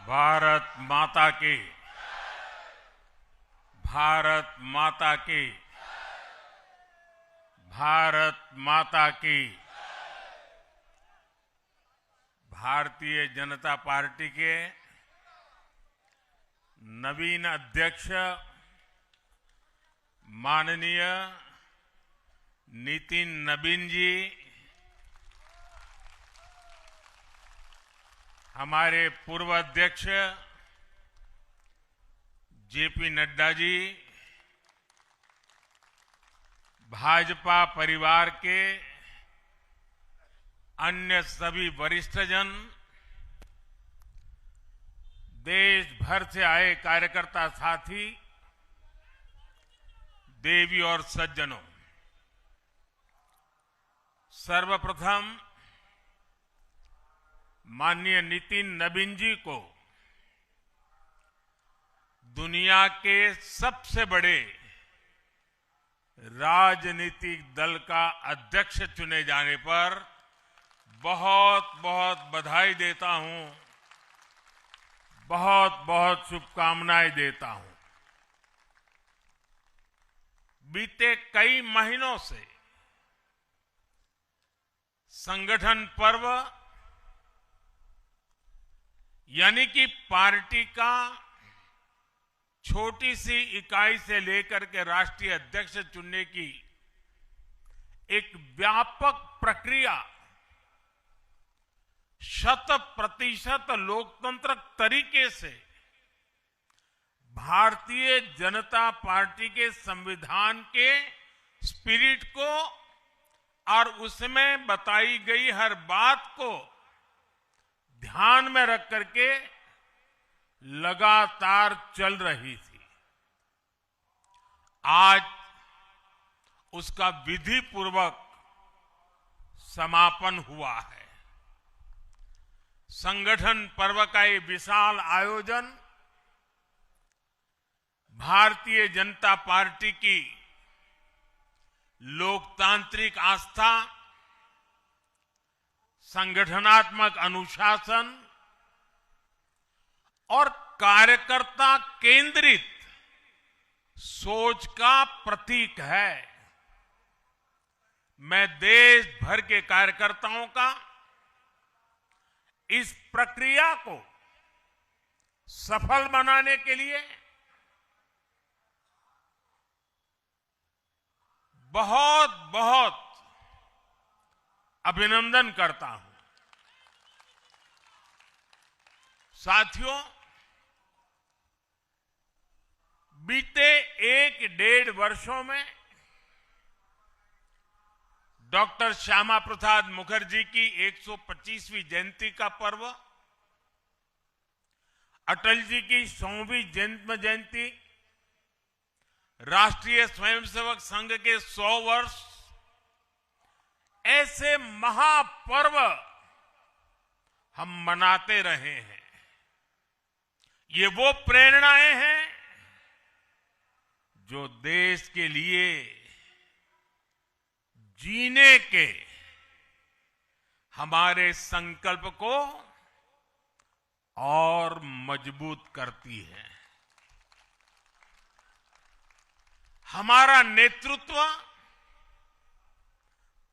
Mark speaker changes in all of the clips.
Speaker 1: भारत माता की, भारत माता की, भारत माता की। भारतीय जनता पार्टी के नवीन अध्यक्ष माननीय नितिन नबीन जी, हमारे पूर्व अध्यक्ष जेपी नड्डा जी, भाजपा परिवार के अन्य सभी वरिष्ठजन, देश भर से आए कार्यकर्ता साथी, देवी और सज्जनों, सर्वप्रथम माननीय नितिन नबीन जी को दुनिया के सबसे बड़े राजनीतिक दल का अध्यक्ष चुने जाने पर बहुत बहुत बधाई देता हूं, बहुत बहुत शुभकामनाएं देता हूं। बीते कई महीनों से संगठन पर्व यानी कि पार्टी का छोटी सी इकाई से लेकर के राष्ट्रीय अध्यक्ष चुनने की एक व्यापक प्रक्रिया 100% लोकतंत्र तरीके से भारतीय जनता पार्टी के संविधान के स्पिरिट को और उसमें बताई गई हर बात को ध्यान में रख करके लगातार चल रही थी। आज उसका विधि पूर्वक समापन हुआ है। संगठन पर्व का ये विशाल आयोजन भारतीय जनता पार्टी की लोकतांत्रिक आस्था, संगठनात्मक अनुशासन और कार्यकर्ता केंद्रित सोच का प्रतीक है। मैं देश भर के कार्यकर्ताओं का इस प्रक्रिया को सफल बनाने के लिए बहुत बहुत अभिनंदन करता हूं। साथियों, बीते 1-1.5 वर्षों में डॉक्टर श्यामा प्रसाद मुखर्जी की 125वीं जयंती का पर्व, अटल जी की 100वीं जन्म जयंती, राष्ट्रीय स्वयंसेवक संघ के 100 वर्ष, ऐसे महापर्व हम मनाते रहे हैं। ये वो प्रेरणाएं हैं जो देश के लिए जीने के हमारे संकल्प को और मजबूत करती है। हमारा नेतृत्व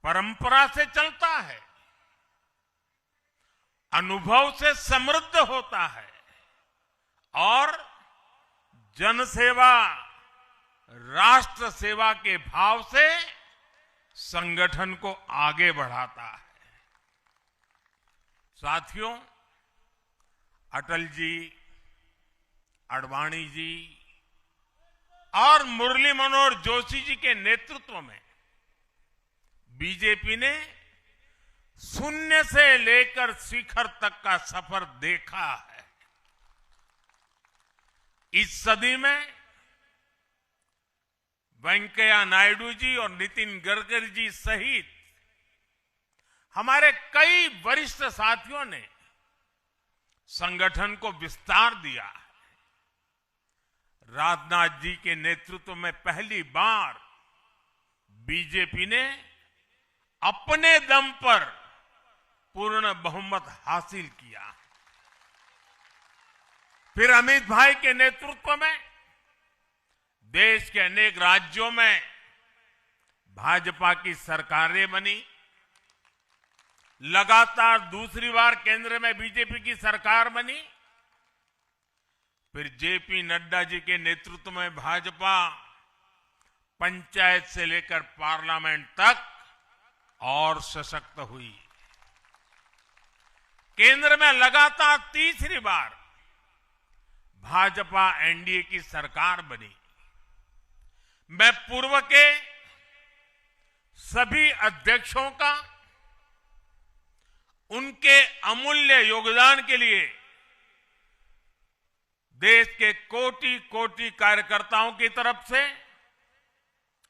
Speaker 1: परंपरा से चलता है, अनुभव से समृद्ध होता है और जनसेवा, राष्ट्र सेवा के भाव से संगठन को आगे बढ़ाता है। साथियों, अटल जी, आडवाणी जी और मुरली मनोहर जोशी जी के नेतृत्व में बीजेपी ने शून्य से लेकर शिखर तक का सफर देखा है। इस सदी में वेंकैया नायडू जी और नितिन गडकरी जी सहित हमारे कई वरिष्ठ साथियों ने संगठन को विस्तार दिया है। राजनाथ जी के नेतृत्व में पहली बार बीजेपी ने अपने दम पर पूर्ण बहुमत हासिल किया। फिर अमित भाई के नेतृत्व में देश के अनेक राज्यों में भाजपा की सरकारें बनी। लगातार दूसरी बार केंद्र में बीजेपी की सरकार बनी। फिर जेपी नड्डा जी के नेतृत्व में भाजपा पंचायत से लेकर पार्लियामेंट तक और सशक्त हुई। केंद्र में लगातार तीसरी बार भाजपा एनडीए की सरकार बनी। मैं पूर्व के सभी अध्यक्षों का उनके अमूल्य योगदान के लिए देश के कोटि कोटि कार्यकर्ताओं की तरफ से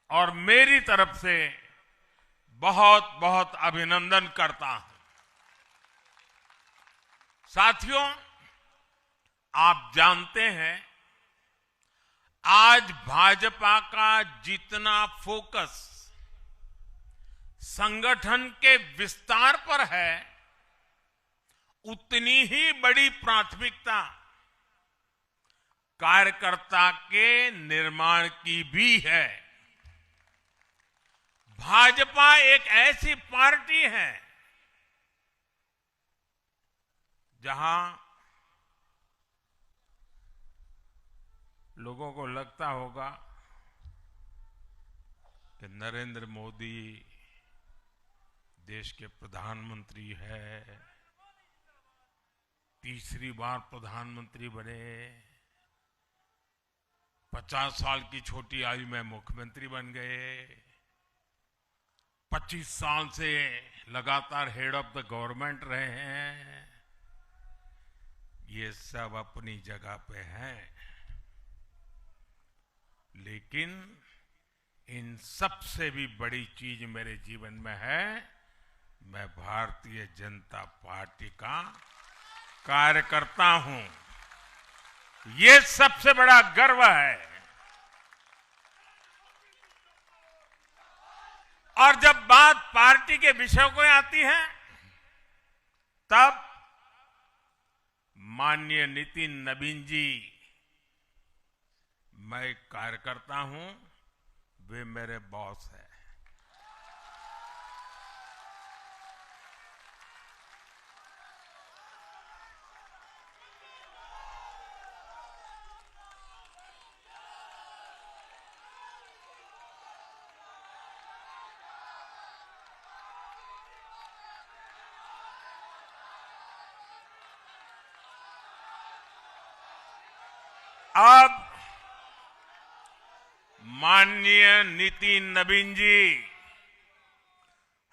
Speaker 1: और मेरी तरफ से बहुत बहुत अभिनंदन करता हूं। साथियों, आप जानते हैं आज भाजपा का जितना फोकस संगठन के विस्तार पर है, उतनी ही बड़ी प्राथमिकता कार्यकर्ता के निर्माण की भी है। भाजपा एक ऐसी पार्टी है जहां लोगों को लगता होगा कि नरेंद्र मोदी देश के प्रधानमंत्री है, तीसरी बार प्रधानमंत्री बने, 50 साल की छोटी आयु में मुख्यमंत्री बन गए, 25 साल से लगातार हेड ऑफ द गवर्नमेंट रहे हैं। ये सब अपनी जगह पे हैं, लेकिन इन सबसे भी बड़ी चीज मेरे जीवन में है, मैं भारतीय जनता पार्टी का कार्यकर्ता हूं। ये सबसे बड़ा गर्व है। और जब बात पार्टी के विषयों को आती है, तब माननीय नितिन नवीन जी, मैं एक कार्यकर्ता हूं, वे मेरे बॉस हैं। अब माननीय नितिन नवीन जी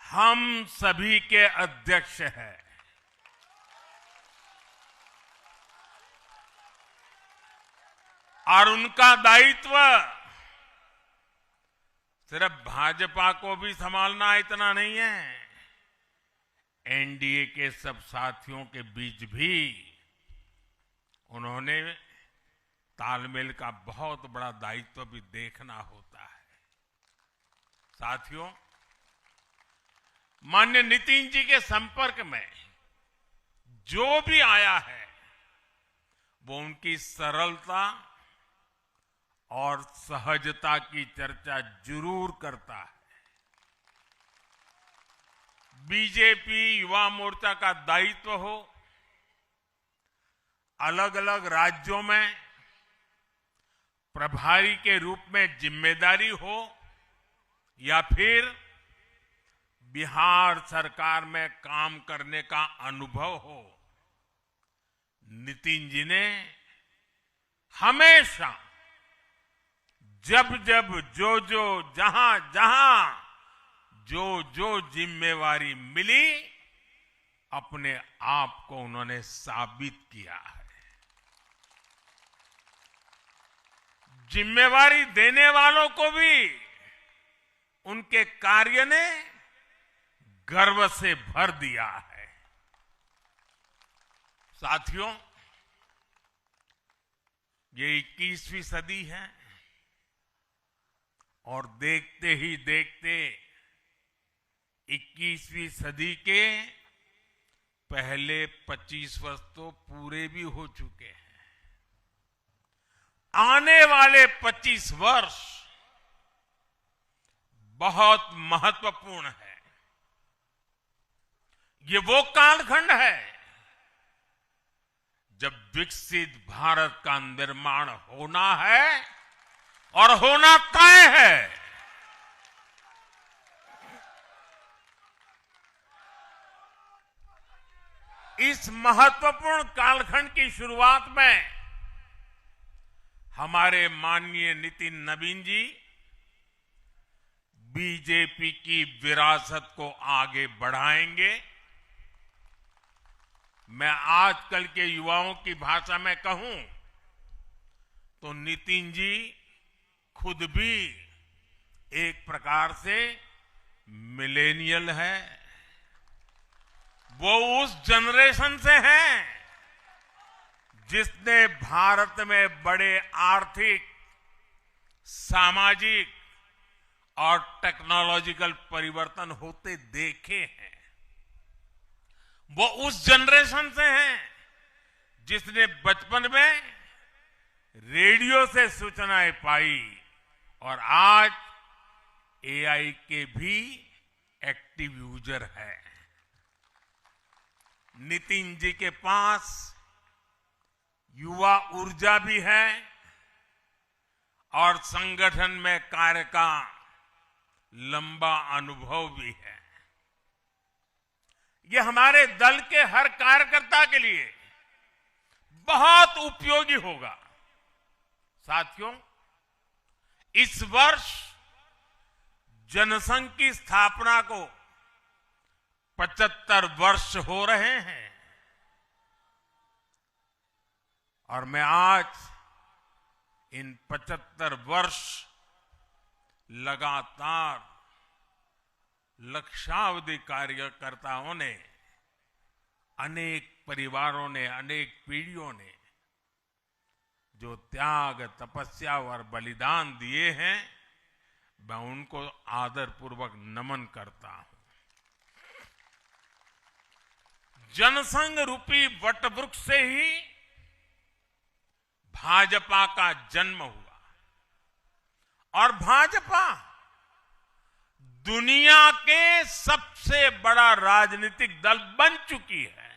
Speaker 1: हम सभी के अध्यक्ष हैं। और उनका दायित्व सिर्फ भाजपा को भी संभालना इतना नहीं है, एनडीए के सब साथियों के बीच भी उन्होंने तालमेल का बहुत बड़ा दायित्व भी देखना होता है। साथियों, माननीय नितिन जी के संपर्क में जो भी आया है, वो उनकी सरलता और सहजता की चर्चा जरूर करता है। बीजेपी युवा मोर्चा का दायित्व हो, अलग अलग राज्यों में प्रभारी के रूप में जिम्मेदारी हो, या फिर बिहार सरकार में काम करने का अनुभव हो, नितिन जी ने हमेशा जब जब जो जहां जहां जो जिम्मेवारी मिली, अपने आप को उन्होंने साबित किया है। जिम्मेवारी देने वालों को भी उनके कार्य ने गर्व से भर दिया है। साथियों, ये 21वीं सदी है और देखते ही देखते 21वीं सदी के पहले 25 वर्ष तो पूरे भी हो चुके हैं। आने वाले 25 वर्ष बहुत महत्वपूर्ण है। ये वो कालखंड है जब विकसित भारत का निर्माण होना है और होना तय है। इस महत्वपूर्ण कालखंड की शुरुआत में हमारे माननीय नितिन नवीन जी बीजेपी की विरासत को आगे बढ़ाएंगे। मैं आजकल के युवाओं की भाषा में कहूं तो नितिन जी खुद भी एक प्रकार से मिलेनियल है। वो उस जनरेशन से हैं जिसने भारत में बड़े आर्थिक, सामाजिक और टेक्नोलॉजिकल परिवर्तन होते देखे हैं। वो उस जनरेशन से हैं जिसने बचपन में रेडियो से सूचनाएं पाई और आज एआई के भी एक्टिव यूजर है। नितिन जी के पास युवा ऊर्जा भी है और संगठन में कार्य का लंबा अनुभव भी है। ये हमारे दल के हर कार्यकर्ता के लिए बहुत उपयोगी होगा। साथियों, इस वर्ष जनसंघ की स्थापना को 75 वर्ष हो रहे हैं और मैं आज इन 75 वर्ष लगातार लक्षावधि कार्यकर्ताओं ने, अनेक परिवारों ने, अनेक पीढ़ियों ने जो त्याग, तपस्या और बलिदान दिए हैं, मैं उनको आदरपूर्वक नमन करता हूं। जनसंघ रूपी वटवृक्ष से ही भाजपा का जन्म हुआ और भाजपा दुनिया के सबसे बड़ा राजनीतिक दल बन चुकी है।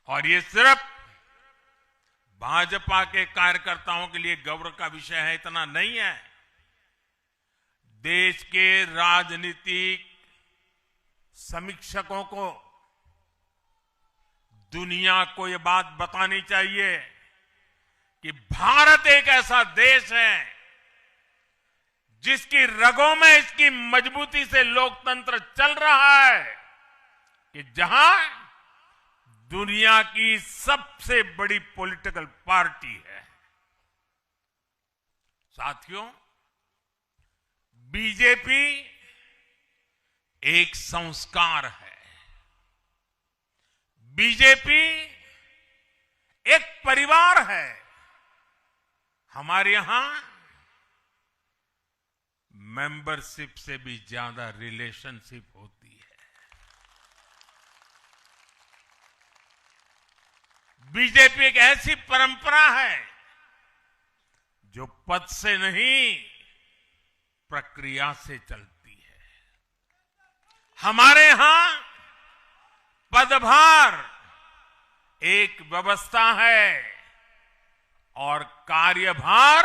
Speaker 1: और ये सिर्फ भाजपा के कार्यकर्ताओं के लिए गौरव का विषय है इतना नहीं है। देश के राजनीतिक समीक्षकों को, दुनिया को ये बात बतानी चाहिए कि भारत एक ऐसा देश है जिसकी रगों में इसकी मजबूती से लोकतंत्र चल रहा है, कि जहां दुनिया की सबसे बड़ी पॉलिटिकल पार्टी है। साथियों, बीजेपी एक संस्कार है। बीजेपी एक परिवार है। हमारे यहां मेंबरशिप से भी ज्यादा रिलेशनशिप होती है। बीजेपी एक ऐसी परंपरा है जो पद से नहीं, प्रक्रिया से चलती है। हमारे यहां पदभार एक व्यवस्था है और कार्यभार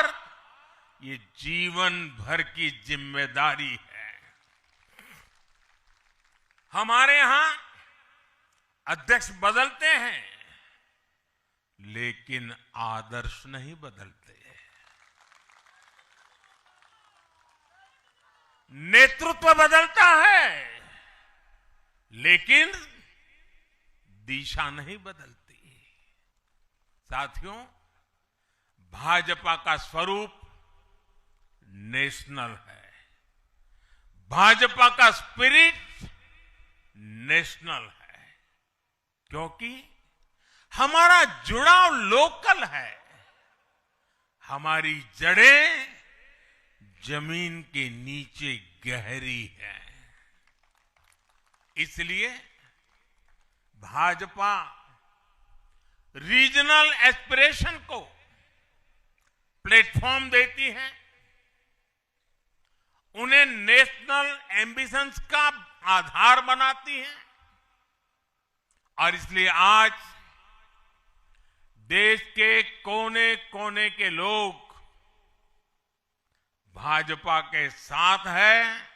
Speaker 1: ये जीवन भर की जिम्मेदारी है। हमारे यहां अध्यक्ष बदलते हैं लेकिन आदर्श नहीं बदलते। नेतृत्व बदलता है लेकिन दिशा नहीं बदलती। साथियों, भाजपा का स्वरूप नेशनल है। भाजपा का स्पिरिट नेशनल है, क्योंकि हमारा जुड़ाव लोकल है। हमारी जड़ें जमीन के नीचे गहरी है। इसलिए भाजपा रीजनल एस्पिरेशन को प्लेटफॉर्म देती है, उन्हें नेशनल एम्बिशंस का आधार बनाती है। और इसलिए आज देश के कोने कोने के लोग भाजपा के साथ हैं,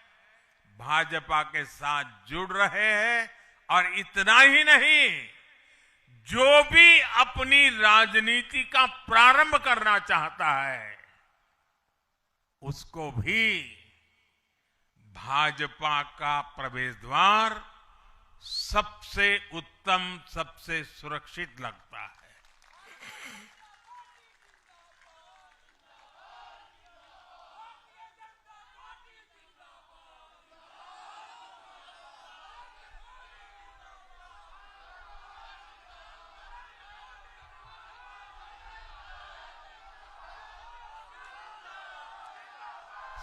Speaker 1: भाजपा के साथ जुड़ रहे हैं। और इतना ही नहीं, जो भी अपनी राजनीति का प्रारंभ करना चाहता है, उसको भी भाजपा का प्रवेश द्वार सबसे उत्तम, सबसे सुरक्षित लगता है।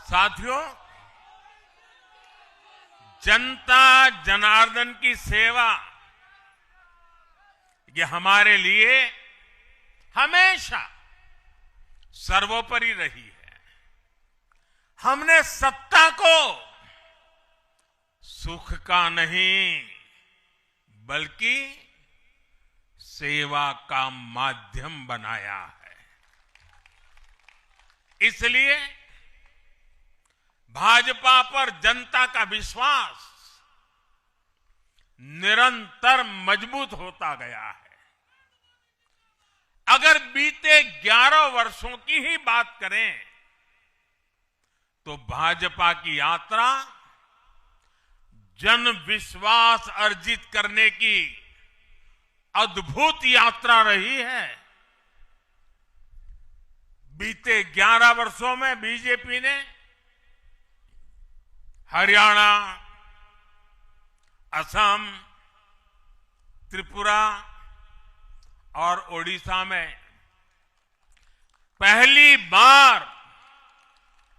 Speaker 1: साथियों, जनता जनार्दन की सेवा ये हमारे लिए हमेशा सर्वोपरि रही है। हमने सत्ता को सुख का नहीं बल्कि सेवा का माध्यम बनाया है। इसलिए भाजपा पर जनता का विश्वास निरंतर मजबूत होता गया है। अगर बीते 11 वर्षों की ही बात करें तो भाजपा की यात्रा जन विश्वास अर्जित करने की अद्भुत यात्रा रही है। बीते 11 वर्षों में बीजेपी ने हरियाणा, असम, त्रिपुरा और ओडिशा में पहली बार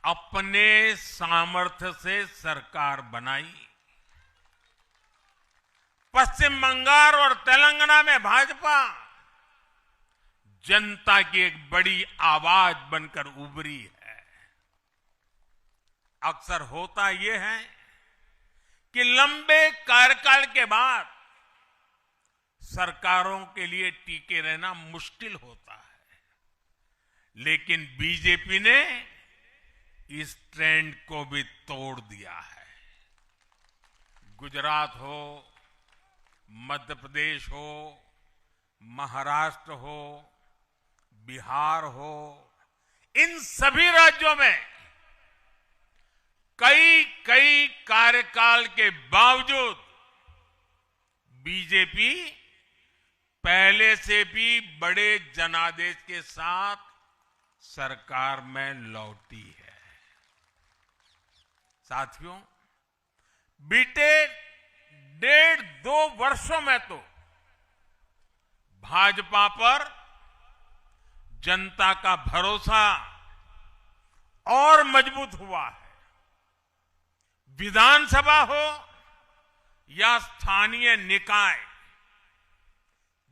Speaker 1: अपने सामर्थ्य से सरकार बनाई। पश्चिम बंगाल और तेलंगाना में भाजपा जनता की एक बड़ी आवाज बनकर उभरी है। अक्सर होता यह है कि लंबे कार्यकाल के बाद सरकारों के लिए टिके रहना मुश्किल होता है, लेकिन बीजेपी ने इस ट्रेंड को भी तोड़ दिया है। गुजरात हो, मध्य प्रदेश हो, महाराष्ट्र हो, बिहार हो, इन सभी राज्यों में कई कार्यकाल के बावजूद बीजेपी पहले से भी बड़े जनादेश के साथ सरकार में लौटी है। साथियों, बीते 1.5-2 वर्षों में तो भाजपा पर जनता का भरोसा और मजबूत हुआ है। विधानसभा हो या स्थानीय निकाय,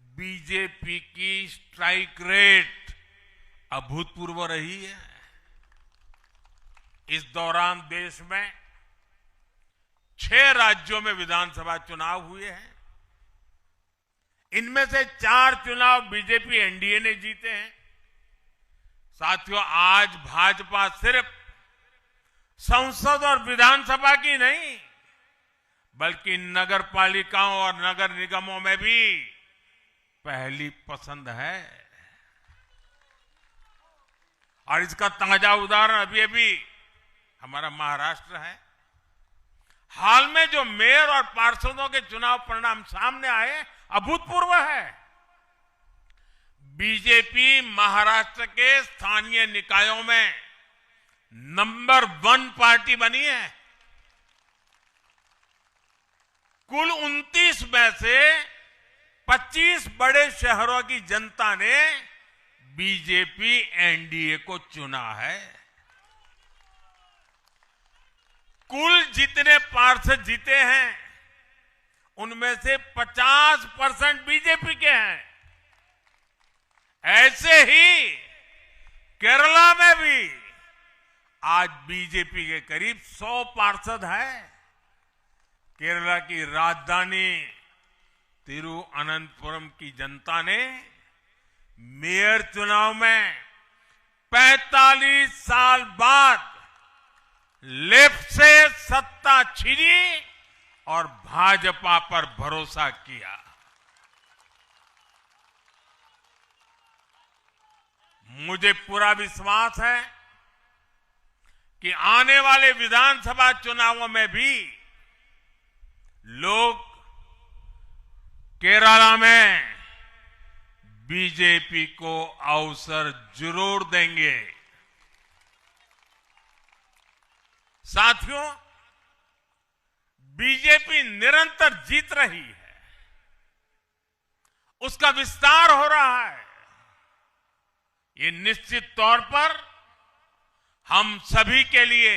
Speaker 1: बीजेपी की स्ट्राइक रेट अभूतपूर्व रही है। इस दौरान देश में 6 राज्यों में विधानसभा चुनाव हुए हैं। इनमें से 4 चुनाव बीजेपी एनडीए ने जीते हैं। साथियों, आज भाजपा सिर्फ संसद और विधानसभा की नहीं बल्कि नगर पालिकाओं और नगर निगमों में भी पहली पसंद है। और इसका ताजा उदाहरण अभी हमारा महाराष्ट्र है। हाल में जो मेयर और पार्षदों के चुनाव परिणाम सामने आए, अभूतपूर्व है। बीजेपी महाराष्ट्र के स्थानीय निकायों में नंबर 1 पार्टी बनी है। कुल 29 में से 25 बड़े शहरों की जनता ने बीजेपी एनडीए को चुना है। कुल जितने पार्षद जीते हैं उनमें से 50% बीजेपी के हैं। ऐसे ही केरला में भी आज बीजेपी के करीब 100 पार्षद हैं। केरला की राजधानी तिरुअनंतपुरम की जनता ने मेयर चुनाव में 45 साल बाद लेफ्ट से सत्ता छीनी और भाजपा पर भरोसा किया। मुझे पूरा विश्वास है कि आने वाले विधानसभा चुनावों में भी लोग केरला में बीजेपी को अवसर जरूर देंगे। साथियों, बीजेपी निरंतर जीत रही है, उसका विस्तार हो रहा है। ये निश्चित तौर पर हम सभी के लिए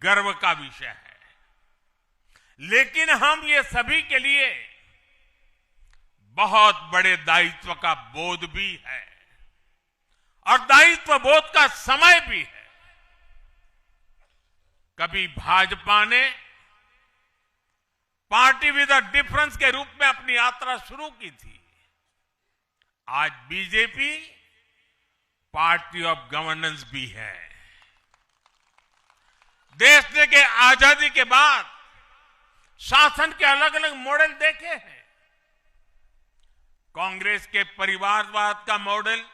Speaker 1: गर्व का विषय है, लेकिन हम ये सभी के लिए बहुत बड़े दायित्व का बोध भी है और दायित्व बोध का समय भी है। कभी भाजपा ने पार्टी विद अ डिफरेंस के रूप में अपनी यात्रा शुरू की थी। आज बीजेपी पार्टी ऑफ गवर्नेंस भी है। देश ने के आजादी के बाद शासन के अलग अलग मॉडल देखे हैं। कांग्रेस के परिवारवाद का मॉडल,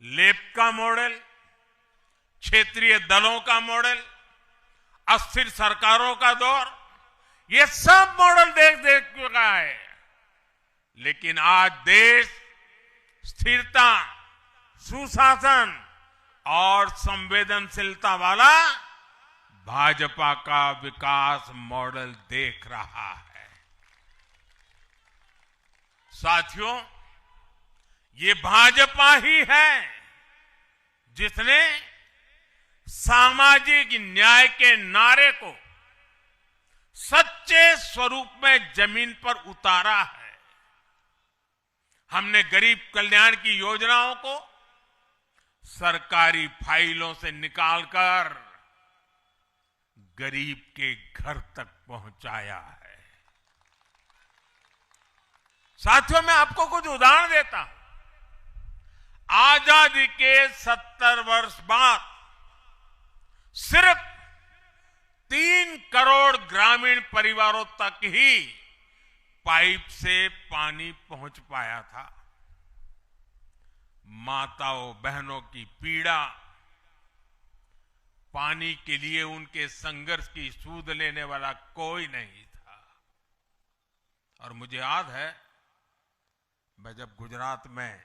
Speaker 1: लेफ्ट का मॉडल, क्षेत्रीय दलों का मॉडल, अस्थिर सरकारों का दौर, ये सब मॉडल देख चुका है। लेकिन आज देश स्थिरता, सुशासन और संवेदनशीलता वाला भाजपा का विकास मॉडल देख रहा है। साथियों, ये भाजपा ही है जिसने सामाजिक न्याय के नारे को सच्चे स्वरूप में जमीन पर उतारा है। हमने गरीब कल्याण की योजनाओं को सरकारी फाइलों से निकालकर गरीब के घर तक पहुंचाया है। साथियों, मैं आपको कुछ उदाहरण देता हूं। आजादी के 70 वर्ष बाद सिर्फ 3 करोड़ ग्रामीण परिवारों तक ही पाइप से पानी पहुंच पाया था। माताओं बहनों की पीड़ा, पानी के लिए उनके संघर्ष की सूध लेने वाला कोई नहीं था। और मुझे याद है, मैं जब गुजरात में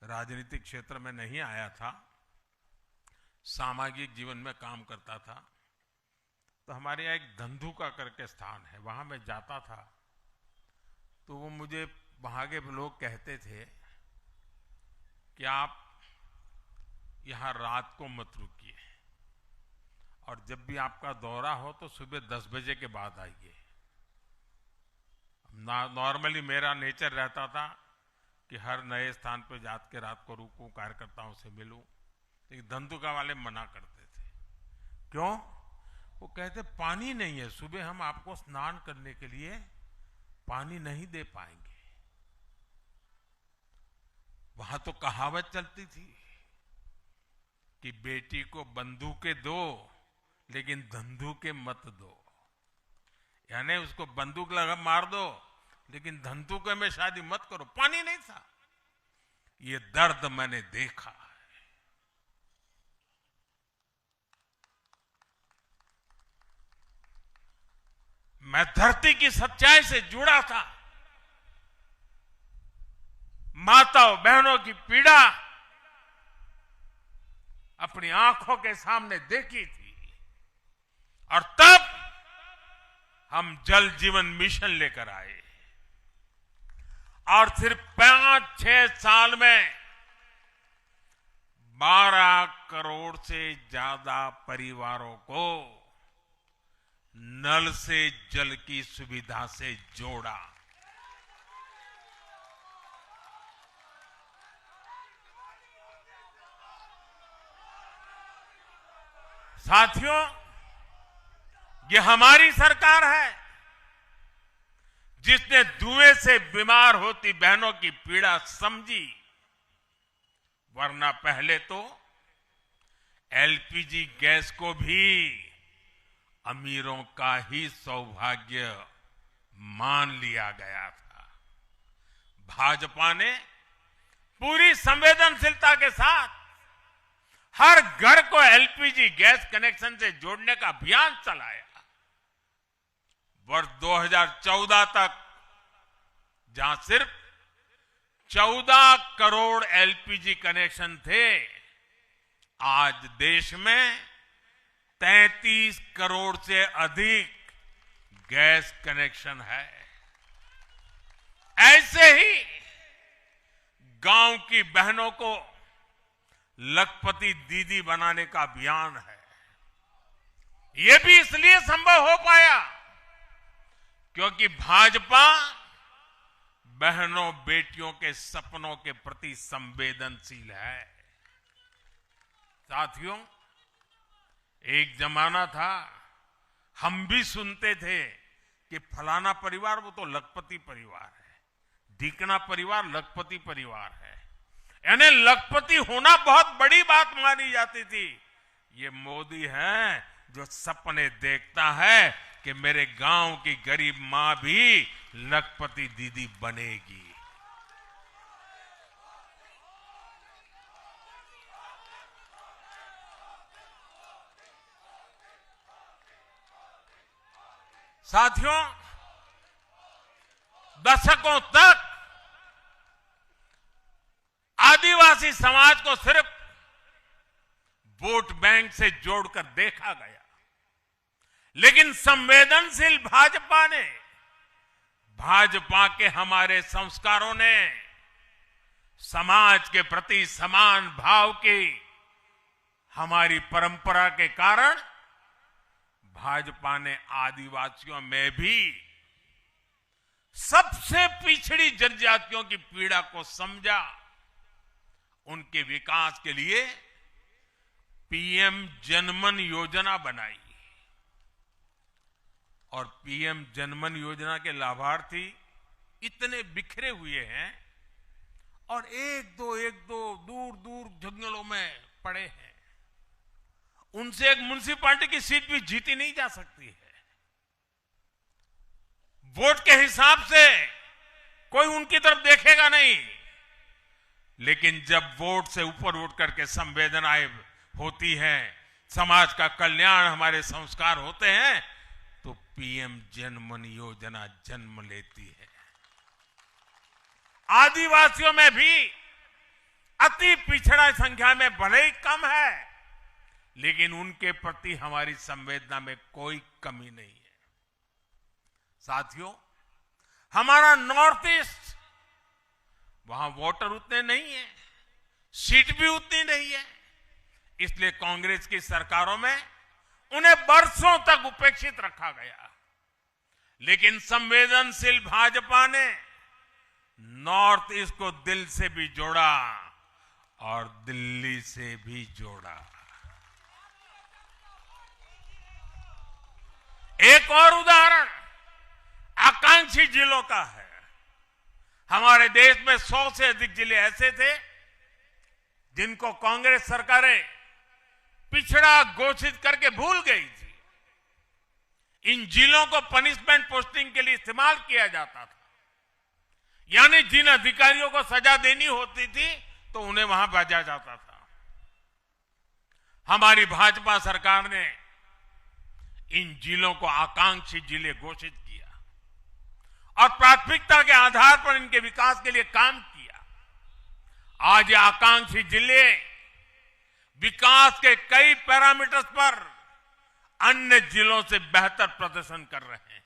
Speaker 1: राजनीतिक क्षेत्र में नहीं आया था, सामाजिक जीवन में काम करता था, तो हमारे यहाँ एक धंधुका करके स्थान है, वहां मैं जाता था तो वो मुझे वहां के लोग कहते थे कि आप यहां रात को मत रुकिए और जब भी आपका दौरा हो तो सुबह 10 बजे के बाद आइए। नॉर्मली मेरा नेचर रहता था कि हर नए स्थान पर जात के रात को रुकूं, कार्यकर्ताओं से मिलूं, लेकिन धंधुका वाले मना करते थे। क्यों? वो कहते पानी नहीं है, सुबह हम आपको स्नान करने के लिए पानी नहीं दे पाएंगे। वहां तो कहावत चलती थी कि बेटी को बंदूकें दो लेकिन धंधुके मत दो, यानी उसको बंदूक लगा मार दो लेकिन धंधुके में शादी मत करो। पानी नहीं था। ये दर्द मैंने देखा है। मैं धरती की सच्चाई से जुड़ा था। माताओं बहनों की पीड़ा अपनी आंखों के सामने देखी थी और तब हम जल जीवन मिशन लेकर आए और सिर्फ 5-6 साल में 12 करोड़ से ज्यादा परिवारों को नल से जल की सुविधा से जोड़ा। साथियों, ये हमारी सरकार है जिसने धुएं से बीमार होती बहनों की पीड़ा समझी, वरना पहले तो एलपीजी गैस को भी अमीरों का ही सौभाग्य मान लिया गया था। भाजपा ने पूरी संवेदनशीलता के साथ हर घर को एलपीजी गैस कनेक्शन से जोड़ने का अभियान चलाया। वर्ष 2014 तक जहां सिर्फ 14 करोड़ एलपीजी कनेक्शन थे, आज देश में 33 करोड़ से अधिक गैस कनेक्शन है। ऐसे ही गांव की बहनों को लखपति दीदी बनाने का अभियान है। यह भी इसलिए संभव हो पाया क्योंकि भाजपा बहनों बेटियों के सपनों के प्रति संवेदनशील है। साथियों, एक जमाना था हम भी सुनते थे कि फलाना परिवार वो तो लखपति परिवार है, ढीकना परिवार लखपति परिवार है, यानी लखपति होना बहुत बड़ी बात मानी जाती थी। ये मोदी है जो सपने देखता है कि मेरे गांव की गरीब मां भी लखपति दीदी बनेगी। साथियों, दशकों तक आदिवासी समाज को सिर्फ वोट बैंक से जोड़कर देखा गया, लेकिन संवेदनशील भाजपा ने, भाजपा के हमारे संस्कारों ने समाज के प्रति समान भाव की हमारी परंपरा के कारण भाजपा ने आदिवासियों में भी सबसे पिछड़ी जनजातियों की पीड़ा को समझा। उनके विकास के लिए पीएम जनमन योजना बनाई और पीएम जनमन योजना के लाभार्थी इतने बिखरे हुए हैं और एक दो दूर दूर जंगलों में पड़े हैं। उनसे एक म्युनिसिपैलिटी की सीट भी जीती नहीं जा सकती है। वोट के हिसाब से कोई उनकी तरफ देखेगा नहीं, लेकिन जब वोट से ऊपर उठ करके संवेदनाएं होती हैं, समाज का कल्याण हमारे संस्कार होते हैं, तो पीएम जनमन योजना जन्म लेती है। आदिवासियों में भी अति पिछड़ा संख्या में भले ही कम है, लेकिन उनके प्रति हमारी संवेदना में कोई कमी नहीं है। साथियों, हमारा नॉर्थ ईस्ट, वहां वोटर उतने नहीं है, सीट भी उतनी नहीं है, इसलिए कांग्रेस की सरकारों में उन्हें बरसों तक उपेक्षित रखा गया। लेकिन संवेदनशील भाजपा ने नॉर्थ ईस्ट को दिल से भी जोड़ा और दिल्ली से भी जोड़ा। एक और उदाहरण आकांक्षी जिलों का है। हमारे देश में 100 से अधिक जिले ऐसे थे जिनको कांग्रेस सरकारें पिछड़ा घोषित करके भूल गई थी। इन जिलों को पनिशमेंट पोस्टिंग के लिए इस्तेमाल किया जाता था, यानी जिन अधिकारियों को सजा देनी होती थी तो उन्हें वहां भेजा जाता था। हमारी भाजपा सरकार ने इन जिलों को आकांक्षी जिले घोषित किया और प्राथमिकता के आधार पर इनके विकास के लिए काम किया। आज ये आकांक्षी जिले विकास के कई पैरामीटर्स पर अन्य जिलों से बेहतर प्रदर्शन कर रहे हैं,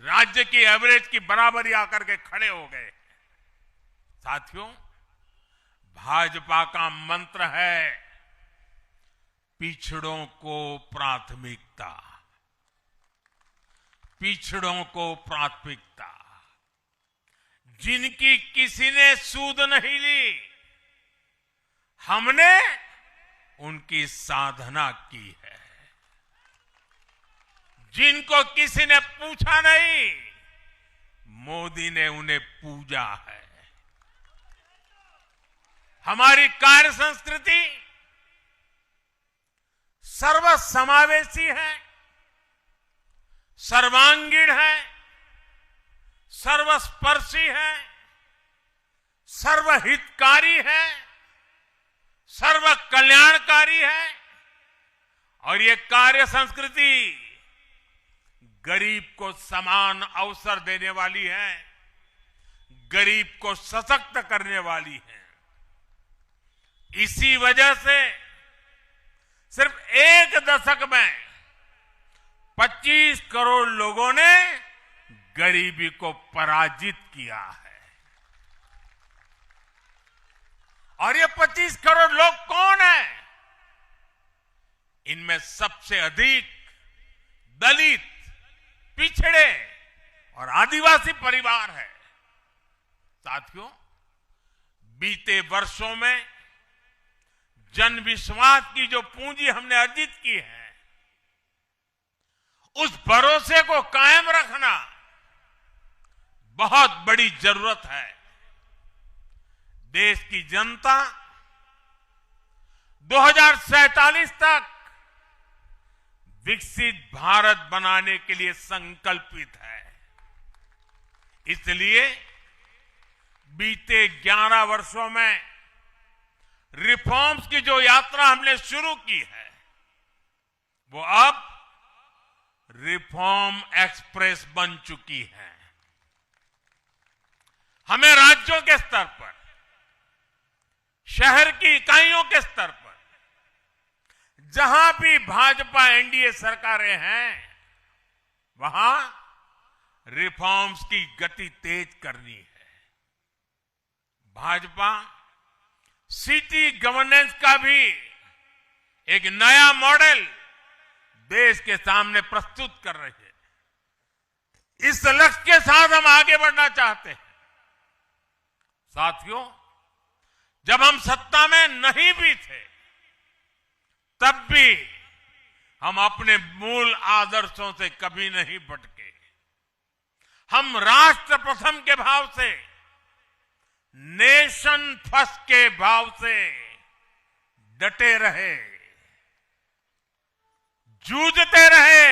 Speaker 1: राज्य की एवरेज की बराबरी आकर के खड़े हो गए। साथियों, भाजपा का मंत्र है पिछड़ों को प्राथमिकता, पिछड़ों को प्राथमिकता। जिनकी किसी ने सूद नहीं ली, हमने उनकी साधना की है, जिनको किसी ने पूछा नहीं, मोदी ने उन्हें पूजा है। हमारी कार्य संस्कृति सर्वसमावेशी है, सर्वांगीण है, सर्वस्पर्शी है, सर्वहितकारी है, सर्व कल्याणकारी है। और ये कार्य संस्कृति गरीब को समान अवसर देने वाली है, गरीब को सशक्त करने वाली है। इसी वजह से सिर्फ एक दशक में 25 करोड़ लोगों ने गरीबी को पराजित किया है। और ये 25 करोड़ लोग कौन हैं? इनमें सबसे अधिक दलित, पिछड़े और आदिवासी परिवार है। साथियों, बीते वर्षों में जन विश्वास की जो पूंजी हमने अर्जित की है, उस भरोसे को कायम रखना बहुत बड़ी जरूरत है। देश की जनता 2047 तक विकसित भारत बनाने के लिए संकल्पित है। इसलिए बीते 11 वर्षों में रिफॉर्म्स की जो यात्रा हमने शुरू की है, वो अब रिफॉर्म एक्सप्रेस बन चुकी है। हमें राज्यों के स्तर पर, शहर की इकाइयों के स्तर पर, जहां भी भाजपा एनडीए सरकारें हैं, वहां रिफॉर्म्स की गति तेज करनी है। भाजपा सिटी गवर्नेंस का भी एक नया मॉडल देश के सामने प्रस्तुत कर रही है। इस लक्ष्य के साथ हम आगे बढ़ना चाहते हैं। साथियों, जब हम सत्ता में नहीं भी थे, तब भी हम अपने मूल आदर्शों से कभी नहीं भटके। हम राष्ट्र प्रथम के भाव से, नेशन फर्स्ट के भाव से डटे रहे, जूझते रहे,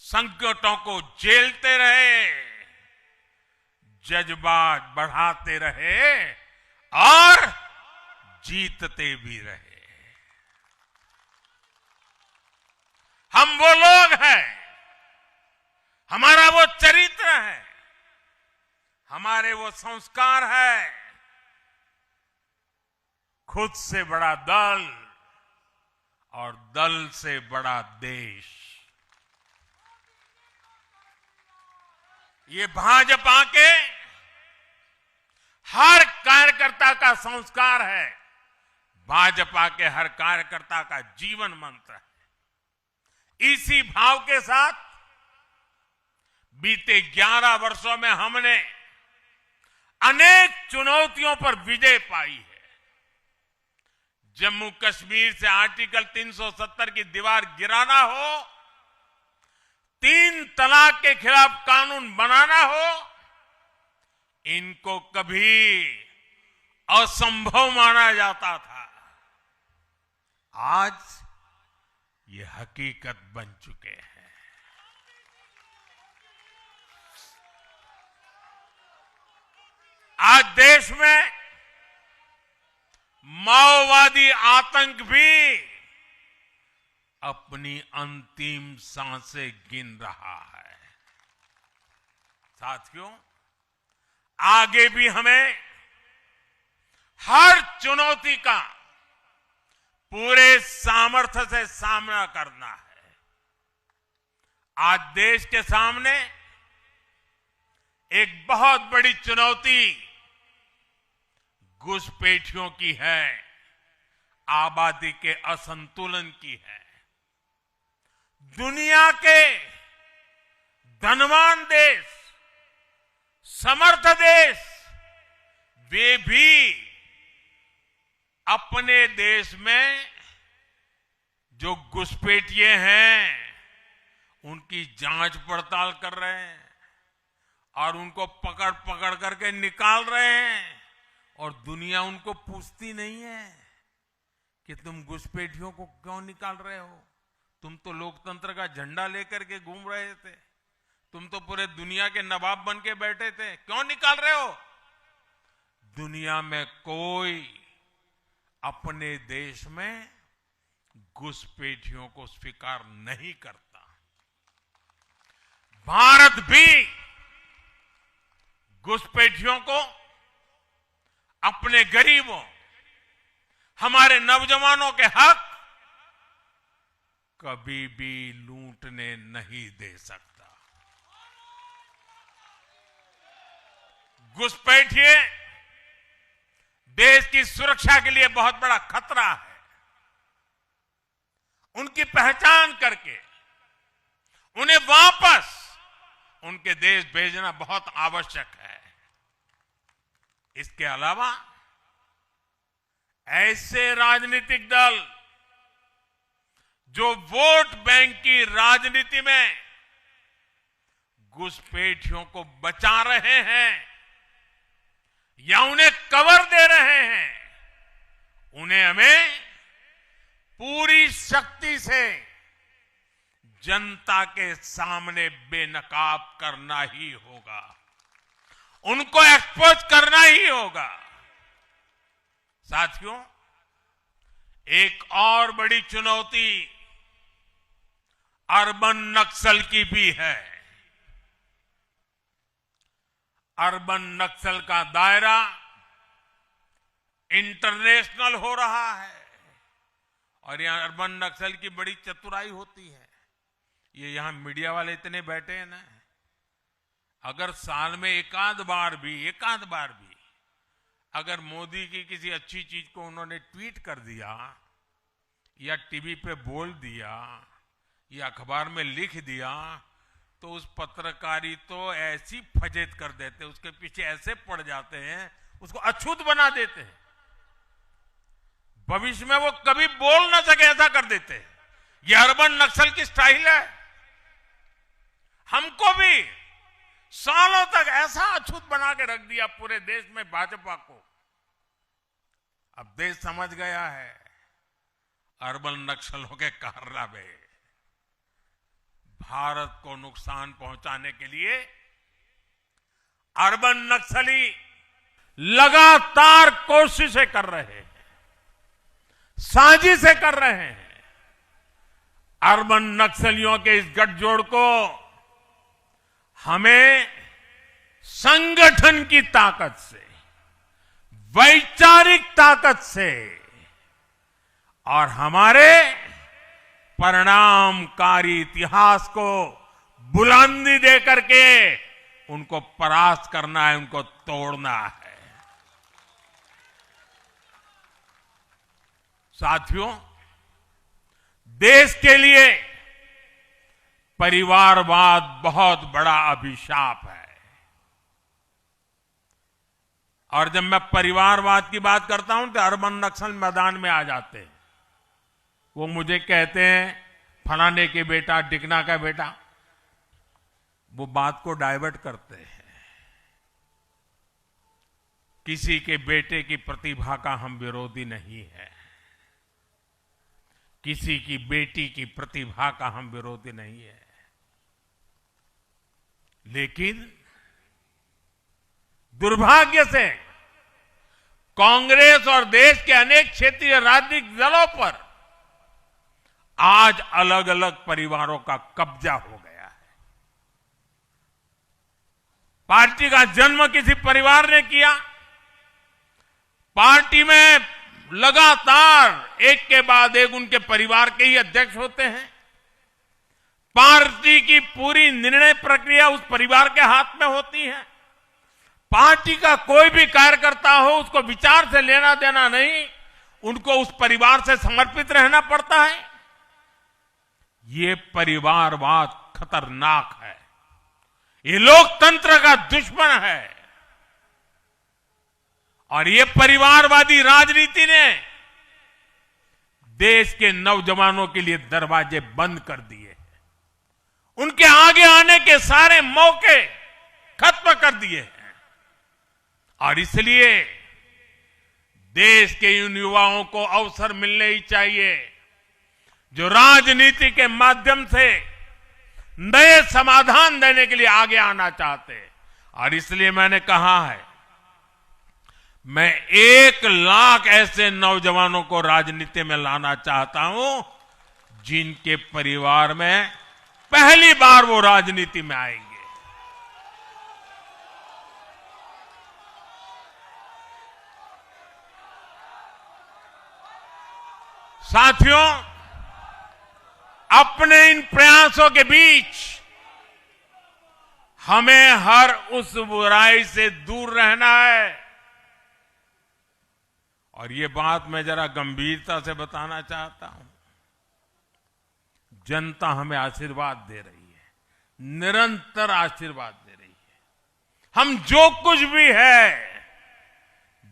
Speaker 1: संकटों को झेलते रहे, जज्बात बढ़ाते रहे और जीतते भी रहे। हम वो लोग हैं, हमारा वो चरित्र है, हमारे वो संस्कार है। खुद से बड़ा दल और दल से बड़ा देश, ये भाजपा के हर कार्यकर्ता का संस्कार है, भाजपा के हर कार्यकर्ता का जीवन मंत्र है। इसी भाव के साथ बीते 11 वर्षों में हमने अनेक चुनौतियों पर विजय पाई है। जम्मू कश्मीर से आर्टिकल 370 की दीवार गिराना हो, 3 तलाक के खिलाफ कानून बनाना हो, इनको कभी असंभव माना जाता था। आज ये हकीकत बन चुके हैं। आज देश में माओवादी आतंक भी अपनी अंतिम सांसें गिन रहा है। साथियों, आगे भी हमें हर चुनौती का पूरे सामर्थ्य से सामना करना है। आज देश के सामने एक बहुत बड़ी चुनौती घुसपैठियों की है, आबादी के असंतुलन की है। दुनिया के धनवान देश, समर्थ देश, वे भी अपने देश में जो घुसपैठिए हैं उनकी जांच पड़ताल कर रहे हैं और उनको पकड़ पकड़ करके निकाल रहे हैं और दुनिया उनको पूछती नहीं है कि तुम घुसपैठियों को क्यों निकाल रहे हो। तुम तो लोकतंत्र का झंडा लेकर के घूम रहे थे, तुम तो पूरे दुनिया के नवाब बन के बैठे थे, क्यों निकाल रहे हो। दुनिया में कोई अपने देश में घुसपैठियों को स्वीकार नहीं करता। भारत भी घुसपैठियों को अपने गरीबों, हमारे नौजवानों के हक कभी भी लूटने नहीं दे सकता। घुसपैठिए देश की सुरक्षा के लिए बहुत बड़ा खतरा है। उनकी पहचान करके उन्हें वापस उनके देश भेजना बहुत आवश्यक है। इसके अलावा ऐसे राजनीतिक दल जो वोट बैंक की राजनीति में घुसपैठियों को बचा रहे हैं या उन्हें कवर दे रहे हैं, उन्हें हमें पूरी शक्ति से जनता के सामने बेनकाब करना ही होगा, उनको एक्सपोज करना ही होगा। साथियों, एक और बड़ी चुनौती अर्बन नक्सल की भी है। अर्बन नक्सल का दायरा इंटरनेशनल हो रहा है और यहां अर्बन नक्सल की बड़ी चतुराई होती है। ये यहां मीडिया वाले इतने बैठे हैं ना, अगर साल में एकाध बार भी अगर मोदी की किसी अच्छी चीज को उन्होंने ट्वीट कर दिया या टीवी पे बोल दिया या अखबार में लिख दिया तो उस पत्रकारी तो ऐसी फजेत कर देते, उसके पीछे ऐसे पड़ जाते हैं, उसको अछूत बना देते हैं, भविष्य में वो कभी बोल ना सके ऐसा कर देते हैं। ये अर्बन नक्सल की स्टाइल है। हमको भी सालों तक ऐसा अछूत बना के रख दिया पूरे देश में भाजपा को। अब देश समझ गया है अर्बन नक्सलों के कारनामे। भारत को नुकसान पहुंचाने के लिए अर्बन नक्सली लगातार कोशिशें कर रहे हैं, साजिशें कर रहे हैं। अर्बन नक्सलियों के इस गठजोड़ को हमें संगठन की ताकत से, वैचारिक ताकत से और हमारे परिणामकारी इतिहास को बुलंदी दे करके उनको परास्त करना है, उनको तोड़ना है। साथियों, देश के लिए परिवारवाद बहुत बड़ा अभिशाप है। और जब मैं परिवारवाद की बात करता हूं तो अर्बन नक्सल मैदान में आ जाते हैं। वो मुझे कहते हैं फलाने के बेटा, डिकना का बेटा, वो बात को डाइवर्ट करते हैं। किसी के बेटे की प्रतिभा का हम विरोधी नहीं है, किसी की बेटी की प्रतिभा का हम विरोधी नहीं है, लेकिन दुर्भाग्य से कांग्रेस और देश के अनेक क्षेत्रीय राजनीतिक दलों पर आज अलग अलग परिवारों का कब्जा हो गया है। पार्टी का जन्म किसी परिवार ने किया, पार्टी में लगातार एक के बाद एक उनके परिवार के ही अध्यक्ष होते हैं। पार्टी की पूरी निर्णय प्रक्रिया उस परिवार के हाथ में होती है। पार्टी का कोई भी कार्यकर्ता हो, उसको विचार से लेना देना नहीं, उनको उस परिवार से समर्पित रहना पड़ता है। ये परिवारवाद खतरनाक है, ये लोकतंत्र का दुश्मन है और ये परिवारवादी राजनीति ने देश के नौजवानों के लिए दरवाजे बंद कर दिए हैं। उनके आगे आने के सारे मौके खत्म कर दिए हैं। और इसलिए देश के इन युवाओं को अवसर मिलने ही चाहिए जो राजनीति के माध्यम से नए समाधान देने के लिए आगे आना चाहते हैं। और इसलिए मैंने कहा है, मैं 1 लाख ऐसे नौजवानों को राजनीति में लाना चाहता हूं जिनके परिवार में पहली बार वो राजनीति में आएंगे। साथियों, अपने इन प्रयासों के बीच हमें हर उस बुराई से दूर रहना है। और ये बात मैं जरा गंभीरता से बताना चाहता हूं। जनता हमें आशीर्वाद दे रही है, निरंतर आशीर्वाद दे रही है। हम जो कुछ भी है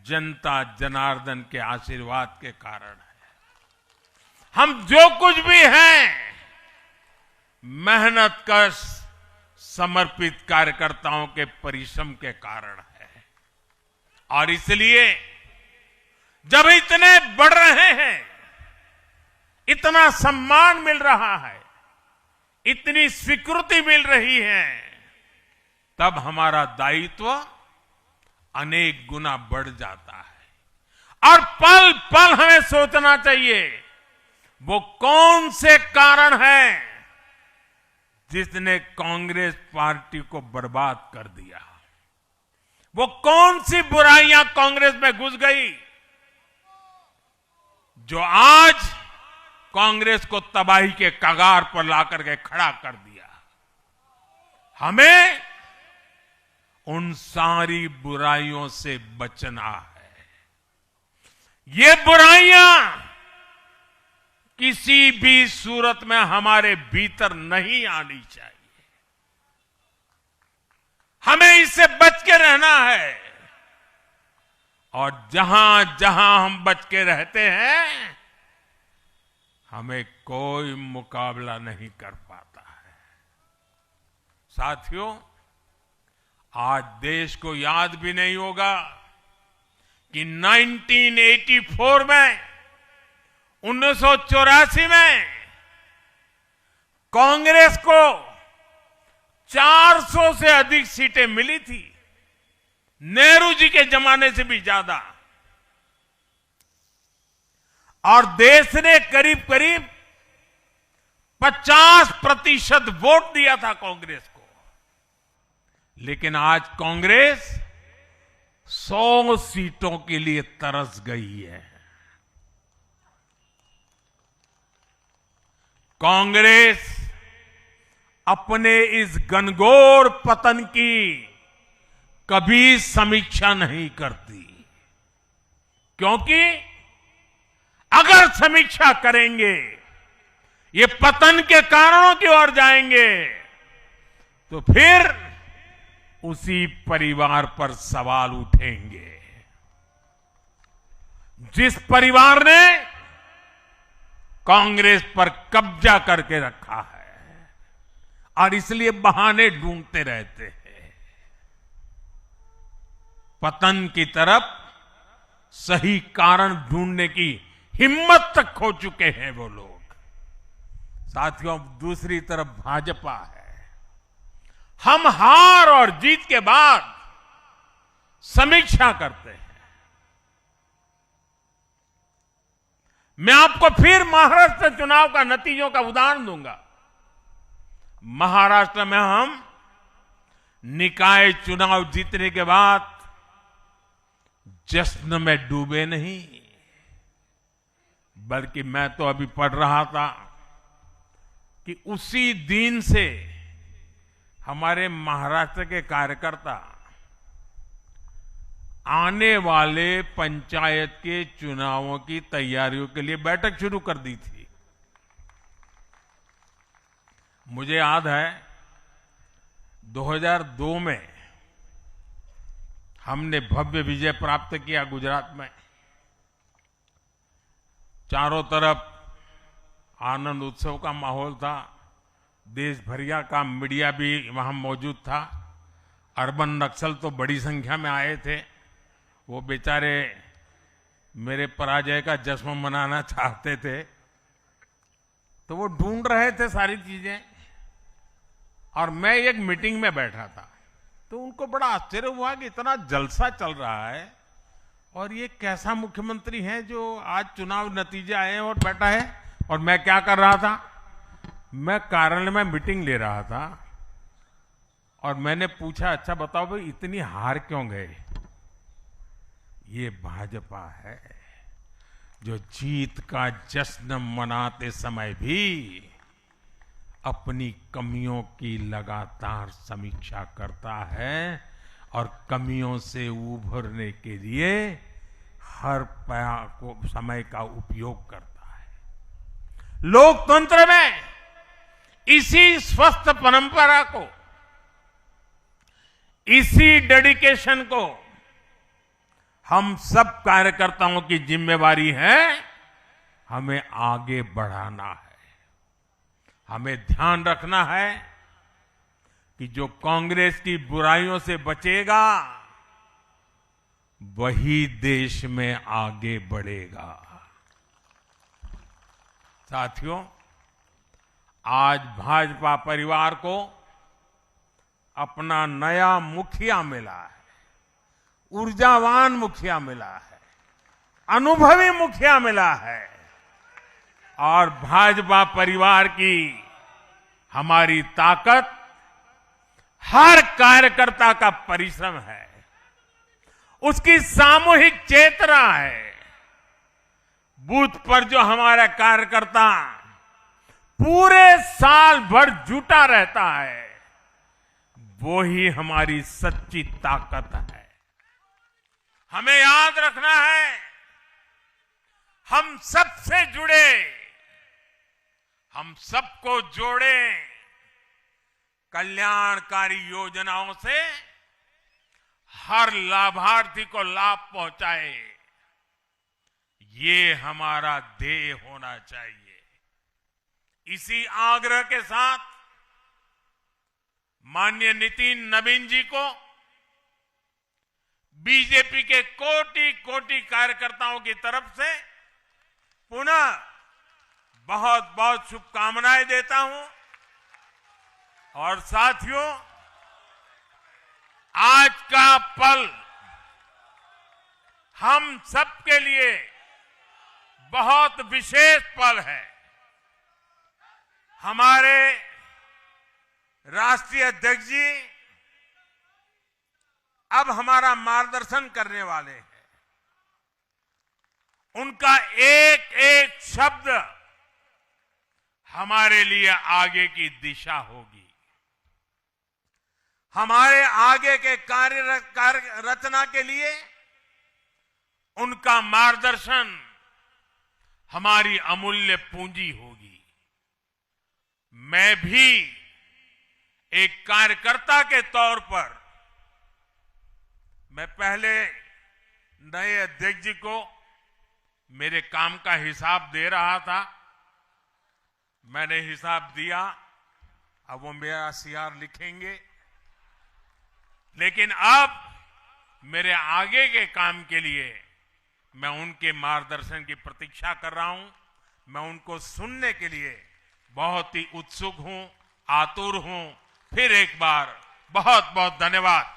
Speaker 1: जनता जनार्दन के आशीर्वाद के कारण है। हम जो कुछ भी हैं मेहनत कश समर्पित कार्यकर्ताओं के परिश्रम के कारण है। और इसलिए जब इतने बढ़ रहे हैं, इतना सम्मान मिल रहा है, इतनी स्वीकृति मिल रही है, तब हमारा दायित्व अनेक गुना बढ़ जाता है। और पल पल हमें सोचना चाहिए वो कौन से कारण हैं जिसने कांग्रेस पार्टी को बर्बाद कर दिया। वो कौन सी बुराइयां कांग्रेस में घुस गई जो आज कांग्रेस को तबाही के कगार पर लाकर के खड़ा कर दिया। हमें उन सारी बुराइयों से बचना है। ये बुराइयां किसी भी सूरत में हमारे भीतर नहीं आनी चाहिए। हमें इससे बच के रहना है। और जहां जहां हम बच के रहते हैं, हमें कोई मुकाबला नहीं कर पाता है। साथियों, आज देश को याद भी नहीं होगा कि 1984 में 1984 में कांग्रेस को 400 से अधिक सीटें मिली थी, नेहरू जी के जमाने से भी ज्यादा। और देश ने करीब करीब 50% वोट दिया था कांग्रेस को। लेकिन आज कांग्रेस 100 सीटों के लिए तरस गई है। कांग्रेस अपने इस घनघोर पतन की कभी समीक्षा नहीं करती, क्योंकि अगर समीक्षा करेंगे, ये पतन के कारणों की ओर जाएंगे, तो फिर उसी परिवार पर सवाल उठेंगे। जिस परिवार ने कांग्रेस पर कब्जा करके रखा है और इसलिए बहाने ढूंढते रहते हैं। पतन की तरफ सही कारण ढूंढने की हिम्मत तक खो चुके हैं वो लोग। साथियों, दूसरी तरफ भाजपा है। हम हार और जीत के बाद समीक्षा करते हैं। मैं आपको फिर महाराष्ट्र चुनाव का नतीजों का उदाहरण दूंगा। महाराष्ट्र में हम निकाय चुनाव जीतने के बाद जश्न में डूबे नहीं, बल्कि मैं तो अभी पढ़ रहा था कि उसी दिन से हमारे महाराष्ट्र के कार्यकर्ता आने वाले पंचायत के चुनावों की तैयारियों के लिए बैठक शुरू कर दी थी। मुझे याद है 2002 में हमने भव्य विजय प्राप्त किया गुजरात में। चारों तरफ आनंद उत्सव का माहौल था। देश भरिया का मीडिया भी वहां मौजूद था। अर्बन नक्सल तो बड़ी संख्या में आए थे। वो बेचारे मेरे पराजय का जश्न मनाना चाहते थे, तो वो ढूंढ रहे थे सारी चीजें। और मैं एक मीटिंग में बैठा था, तो उनको बड़ा आश्चर्य हुआ कि इतना जलसा चल रहा है और ये कैसा मुख्यमंत्री है जो आज चुनाव नतीजे आए हैं और बैठा है। और मैं क्या कर रहा था, मैं कार्यालय में मीटिंग ले रहा था और मैंने पूछा, अच्छा बताओ भाई इतनी हार क्यों गए। ये भाजपा है जो जीत का जश्न मनाते समय भी अपनी कमियों की लगातार समीक्षा करता है और कमियों से उभरने के लिए हर समय का उपयोग करता है। लोकतंत्र में इसी स्वस्थ परंपरा को, इसी डेडिकेशन को हम सब कार्यकर्ताओं की जिम्मेवारी है, हमें आगे बढ़ाना है। हमें ध्यान रखना है कि जो कांग्रेस की बुराइयों से बचेगा वही देश में आगे बढ़ेगा। साथियों, आज भाजपा परिवार को अपना नया मुखिया मिला है, ऊर्जावान मुखिया मिला है, अनुभवी मुखिया मिला है और भाजपा परिवार की हमारी ताकत हर कार्यकर्ता का परिश्रम है, उसकी सामूहिक चेतना है। बूथ पर जो हमारा कार्यकर्ता पूरे साल भर जुटा रहता है, वो ही हमारी सच्ची ताकत है। हमें याद रखना है, हम सबसे जुड़े, हम सबको जोड़े, कल्याणकारी योजनाओं से हर लाभार्थी को लाभ पहुंचाए, ये हमारा ध्येय होना चाहिए। इसी आग्रह के साथ माननीय नितिन नवीन जी को, बीजेपी के कोटि कोटि कार्यकर्ताओं की तरफ से पुनः बहुत बहुत शुभकामनाएं देता हूं। और साथियों, आज का पल हम सबके लिए बहुत विशेष पल है। हमारे राष्ट्रीय अध्यक्ष जी अब हमारा मार्गदर्शन करने वाले हैं। उनका एक एक शब्द हमारे लिए आगे की दिशा होगी। हमारे आगे के कार्य रचना के लिए उनका मार्गदर्शन हमारी अमूल्य पूंजी होगी। मैं भी एक कार्यकर्ता के तौर पर, मैं पहले नए अध्यक्ष जी को मेरे काम का हिसाब दे रहा था। मैंने हिसाब दिया, अब वो मेरा सीआर लिखेंगे। लेकिन अब मेरे आगे के काम के लिए मैं उनके मार्गदर्शन की प्रतीक्षा कर रहा हूं। मैं उनको सुनने के लिए बहुत ही उत्सुक हूं, आतुर हूं। फिर एक बार बहुत बहुत धन्यवाद।